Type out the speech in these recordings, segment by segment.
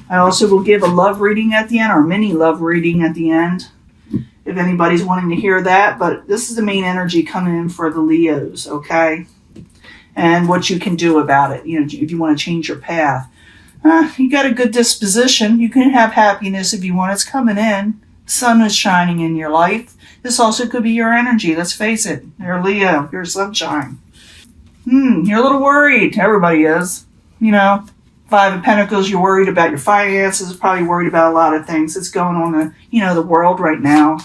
I also will give a love reading at the end, or a mini love reading at the end, if anybody's wanting to hear that. But this is the main energy coming in for the Leos, okay? And what you can do about it, you know, if you want to change your path. You got a good disposition. You can have happiness if you want. It's coming in. The sun is shining in your life. This also could be your energy. Let's face it. You're Leo. You're sunshine. You're a little worried. Everybody is. You know, Five of Pentacles, you're worried about your finances. Probably worried about a lot of things that's going on in, you know, the world right now.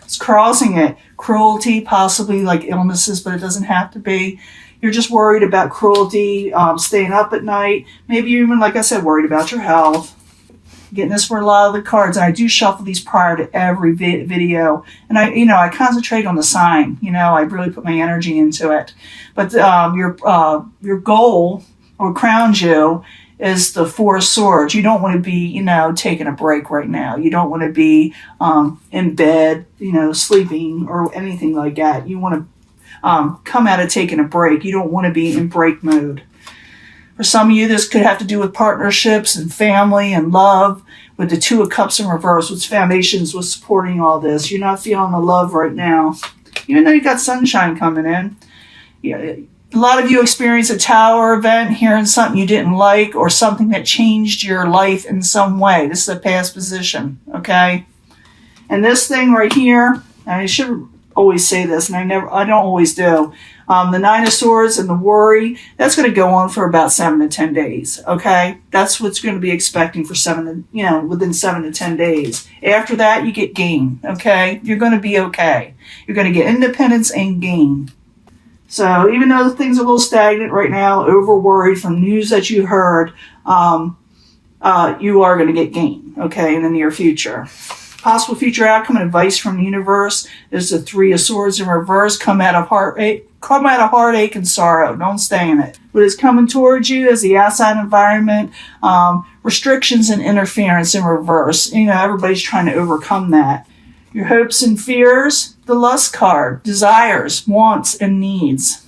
It's crossing it. Cruelty, possibly like illnesses, but it doesn't have to be. You're just worried about cruelty, staying up at night. Maybe you're even, like I said, worried about your health. Getting this for a lot of the cards. And I do shuffle these prior to every video. And I concentrate on the sign. You know, I really put my energy into it. But your goal, or crown jewel, is the Four of Swords. You don't want to be, you know, taking a break right now. You don't want to be in bed, you know, sleeping or anything like that. You want to come out of taking a break. You don't want to be in break mode. For some of you, this could have to do with partnerships and family and love, with the Two of Cups in reverse, which foundations was supporting all this. You're not feeling the love right now, even though you got sunshine coming in. Yeah, a lot of you experienced a tower event, hearing something you didn't like, or something that changed your life in some way. This is a past position, okay? And this thing right here, I should always say this, and I don't always do. The Nine of Swords and the worry, that's going to go on for about 7 to 10 days, okay? That's what's going to be expecting for within 7 to 10 days. After that, you get gain, okay? You're going to be okay. You're going to get independence and gain. So even though things are a little stagnant right now, over worried from news that you heard, you are going to get gain, okay, in the near future. Possible future outcome and advice from the universe is the Three of Swords in reverse. Come out of heartache and sorrow. Don't stay in it. What is coming towards you is the outside environment, restrictions and interference in reverse. You know, everybody's trying to overcome that. Your hopes and fears, the Lust card, desires, wants, and needs.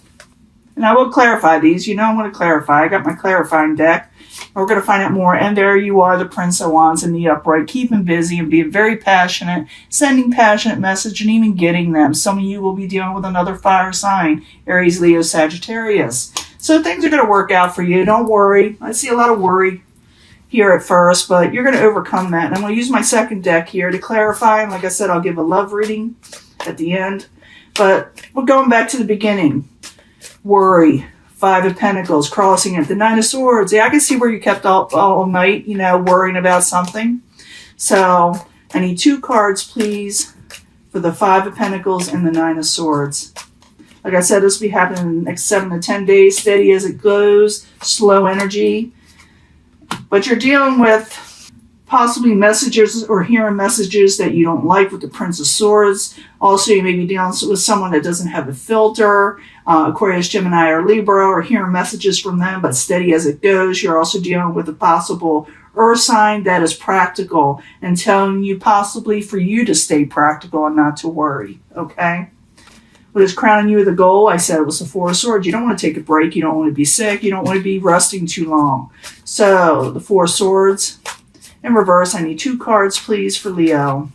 And I will clarify these. You know I'm going to clarify. I got my clarifying deck. We're going to find out more. And there you are, the Prince of Wands in the upright, keeping busy and being very passionate, sending passionate message and even getting them. Some of you will be dealing with another fire sign, Aries, Leo, Sagittarius. So things are going to work out for you. Don't worry. I see a lot of worry here at first, but you're going to overcome that. And I'm going to use my second deck here to clarify. And like I said, I'll give a love reading at the end. But we're going back to the beginning. Worry. Five of Pentacles, crossing it. The Nine of Swords. Yeah, I can see where you kept up all night, you know, worrying about something. So I need 2 cards, please, for the Five of Pentacles and the Nine of Swords. Like I said, this will be happening in the next 7 to 10 days, steady as it goes, slow energy. But you're dealing with possibly messages or hearing messages that you don't like with the Prince of Swords. Also, you may be dealing with someone that doesn't have a filter, Aquarius, Gemini, or Libra, or hearing messages from them, but steady as it goes. You're also dealing with a possible Earth sign that is practical and telling you possibly for you to stay practical and not to worry, okay? What is crowning you with a goal? I said it was the Four of Swords. You don't want to take a break. You don't want to be sick. You don't want to be resting too long. So, the Four of Swords. In reverse, I need 2 cards, please, for Leo.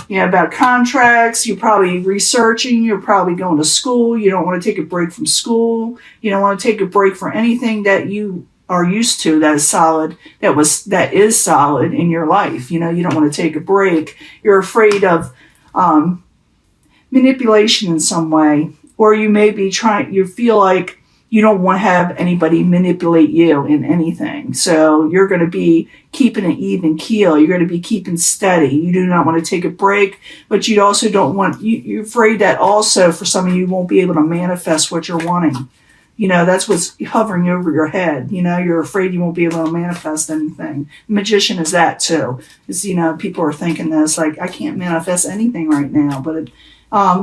Yeah, about contracts. You're probably researching. You're probably going to school. You don't want to take a break from school. You don't want to take a break for anything that you are used to that is solid, that is solid in your life. You know, you don't want to take a break. You're afraid of manipulation in some way. Or you may be you feel like you don't want to have anybody manipulate you in anything. So you're going to be keeping an even keel. You're going to be keeping steady. You do not want to take a break, but you also don't want, you're afraid that also for some of you won't be able to manifest what you're wanting. You know, that's what's hovering over your head. You know, you're afraid you won't be able to manifest anything. The Magician is that too. It's, you know, people are thinking this, like, I can't manifest anything right now, but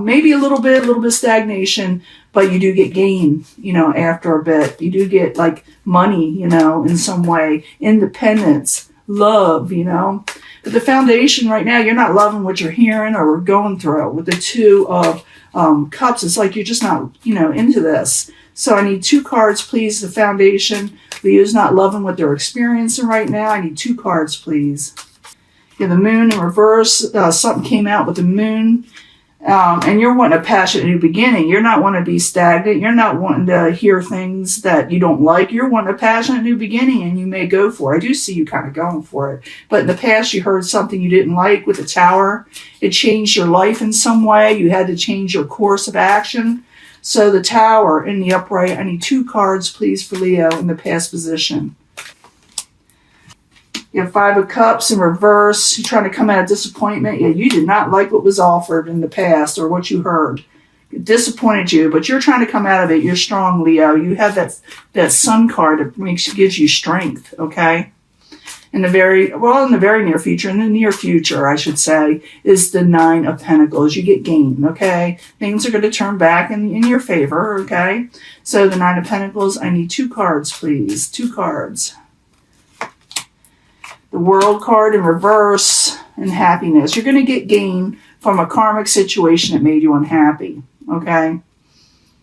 maybe a little bit stagnation, but you do get gain, you know, after a bit. You do get like money, you know, in some way, independence, love, you know. But the foundation right now, you're not loving what you're hearing or going through. With the Two of Cups, it's like you're just not, you know, into this. So I need 2 cards, please, the foundation Leo's not loving what they're experiencing right now. I need 2 cards, please. You have the moon in reverse. Something came out with the moon. And you're wanting a passionate new beginning. You're not wanting to be stagnant. You're not wanting to hear things that you don't like. You're wanting a passionate new beginning, and you may go for it. I do see you kind of going for it. But in the past, you heard something you didn't like with the Tower. It changed your life in some way. You had to change your course of action. So the Tower in the upright, I need 2 cards, please, for Leo in the past position. You have 5 of Cups in reverse. You're trying to come out of disappointment. Yeah, you did not like what was offered in the past or what you heard. It disappointed you, but you're trying to come out of it. You're strong, Leo. You have that Sun card that gives you strength, okay? In the very near future, in the near future, I should say, is the 9 of Pentacles. You get gain, okay? Things are going to turn back in your favor, okay? So the 9 of Pentacles, I need 2 cards, please. 2 cards. The World card in reverse and happiness. You're going to get gain from a karmic situation that made you unhappy. Okay?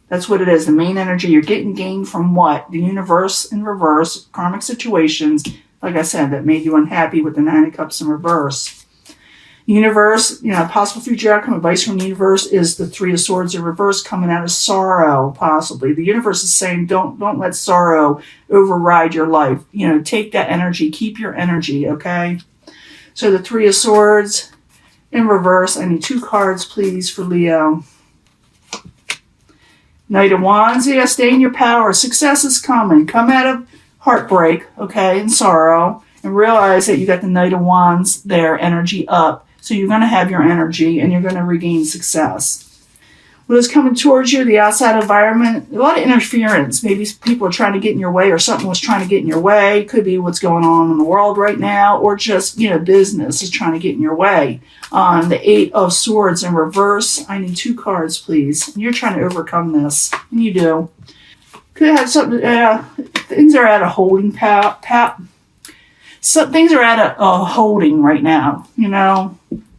That's what it is. The main energy. You're getting gain from what? The universe in reverse. Karmic situations, like I said, that made you unhappy with the 9 of Cups in reverse. Universe, possible future outcome advice from the universe is the 3 of Swords in reverse coming out of sorrow, possibly. The universe is saying don't let sorrow override your life. Take that energy, keep your energy, okay? So the 3 of Swords in reverse. I need 2 cards, please, for Leo. Knight of Wands, yeah, stay in your power. Success is coming. Come out of heartbreak, okay, and sorrow, and realize that you got the Knight of Wands there, energy up. So you're going to have your energy and you're going to regain success. What is coming towards you, the outside environment, a lot of interference. Maybe people are trying to get in your way or something was trying to get in your way. Could be what's going on in the world right now or just, business is trying to get in your way. The 8 of Swords in reverse. I need 2 cards, please. You're trying to overcome this. And you do. Could have something, things are at a holding So things are at a holding right now,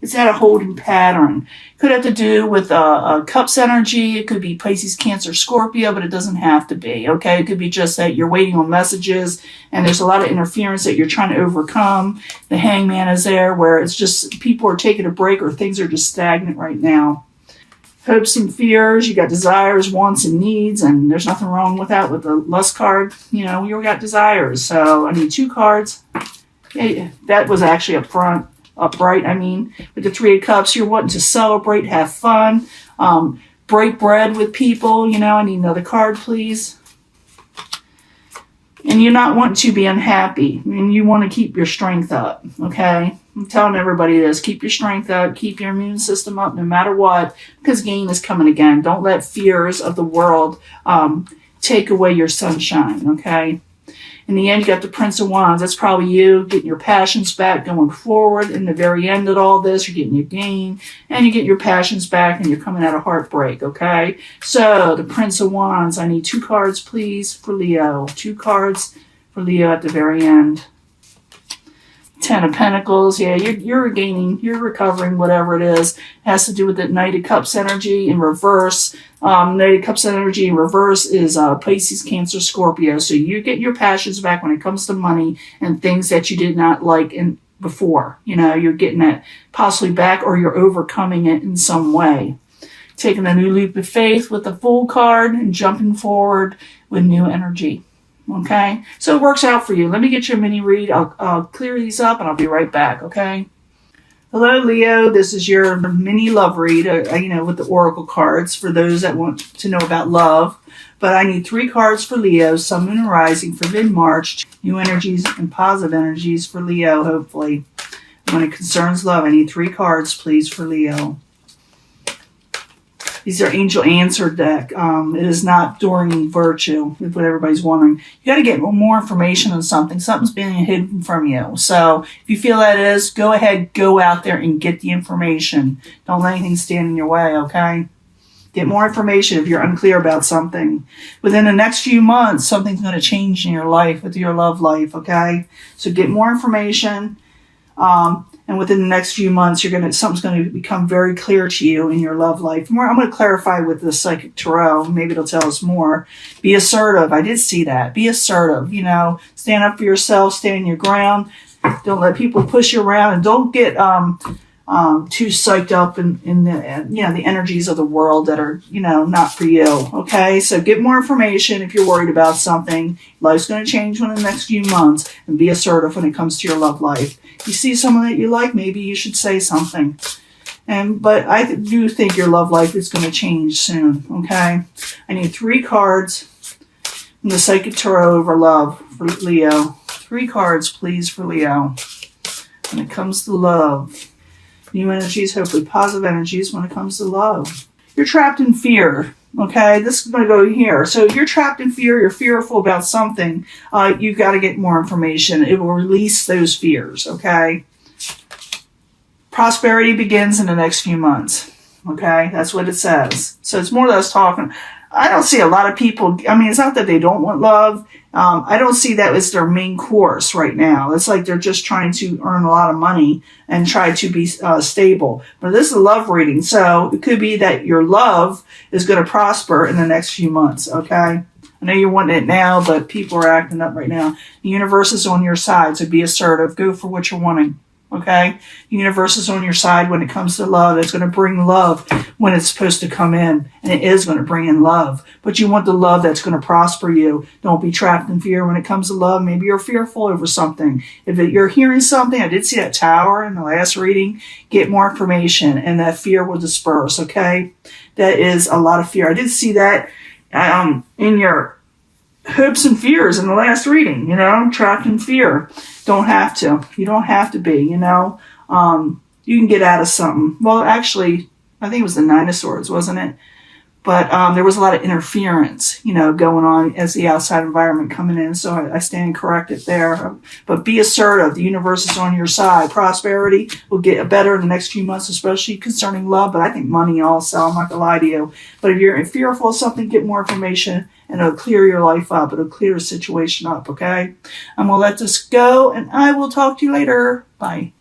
It's at a holding pattern. Could have to do with Cups energy. It could be Pisces, Cancer, Scorpio, but it doesn't have to be, okay? It could be just that you're waiting on messages and there's a lot of interference that you're trying to overcome. The Hangman is there where it's just people are taking a break or things are just stagnant right now. Hopes and fears, you got desires, wants, and needs, and there's nothing wrong with that with the Lust card. You got desires. So I need 2 cards. Yeah, that was actually upright. With the 3 of Cups, you're wanting to celebrate, have fun, break bread with people. I need another card, please. And you're not wanting to be unhappy. You want to keep your strength up, okay? I'm telling everybody this. Keep your strength up. Keep your immune system up no matter what, because gain is coming again. Don't let fears of the world take away your sunshine, okay? In the end, you got the Prince of Wands. That's probably you getting your passions back, going forward. In the very end of all this, you're getting your gain, and you get your passions back, and you're coming out of heartbreak, okay? So, the Prince of Wands, I need 2 cards, please, for Leo. 2 cards for Leo at the very end. 10 of Pentacles, yeah, you're regaining, you're recovering, whatever it is. It has to do with the Knight of Cups energy in reverse. Knight of Cups energy in reverse is Pisces, Cancer, Scorpio. So you get your passions back when it comes to money and things that you did not like before. You're getting it possibly back or you're overcoming it in some way. Taking a new leap of faith with the Fool card and jumping forward with new energy. Okay, so it works out for you. Let me get you a mini read. I'll clear these up and I'll be right back, okay? Hello, Leo. This is your mini love read, with the Oracle cards for those that want to know about love. But I need 3 cards for Leo, Sun, Moon, and Rising for mid-March. New energies and positive energies for Leo, hopefully. When it concerns love, I need 3 cards, please, for Leo. These are Angel Answer deck. It is not Doreen Virtue, if what everybody's wondering. You got to get more information on something. Something's being hidden from you. So if you feel that is, go ahead, go out there and get the information. Don't let anything stand in your way, okay? Get more information if you're unclear about something. Within the next few months, something's going to change in your life, with your love life, okay? So get more information. And within the next few months, something's going to become very clear to you in your love life. I'm going to clarify with the Psychic Tarot. Maybe it'll tell us more. Be assertive. I did see that. Be assertive. Stand up for yourself. Stand your ground. Don't let people push you around, and don't get too psyched up in the energies of the world that are not for you. Okay, so get more information if you're worried about something. Life's going to change within the next few months, and be assertive when it comes to your love life. You see someone that you like, maybe you should say something. But I do think your love life is going to change soon. Okay, I need 3 cards from the Psychic Tarot over love for Leo. 3 cards, please, for Leo. When it comes to love. New energies, hopefully positive energies when it comes to love. You're trapped in fear. Okay, this is going to go here. So if you're trapped in fear, you're fearful about something, you've got to get more information. It will release those fears, okay? Prosperity begins in the next few months, okay? That's what it says. So it's more or less talking. I don't see a lot of people, it's not that they don't want love. I don't see that as their main course right now. It's like they're just trying to earn a lot of money and try to be stable. But this is a love reading, so it could be that your love is going to prosper in the next few months, okay? I know you're wanting it now, but people are acting up right now. The universe is on your side, so be assertive. Go for what you're wanting. Okay? The universe is on your side when it comes to love. It's going to bring love when it's supposed to come in. And it is going to bring in love. But you want the love that's going to prosper you. Don't be trapped in fear when it comes to love. Maybe you're fearful over something. If you're hearing something, I did see that tower in the last reading. Get more information and that fear will disperse. Okay? That is a lot of fear. I did see that in your hopes and fears in the last reading, trapped in fear. Don't have to. You don't have to be, you can get out of something. Well, actually, I think it was the 9 of Swords, wasn't it? But there was a lot of interference, going on as the outside environment coming in. So I stand corrected there. But be assertive. The universe is on your side. Prosperity will get better in the next few months, especially concerning love. But I think money also. I'm not going to lie to you. But if you're fearful of something, get more information. And it'll clear your life up. It'll clear the situation up, okay? I'm going to let this go, and I will talk to you later. Bye.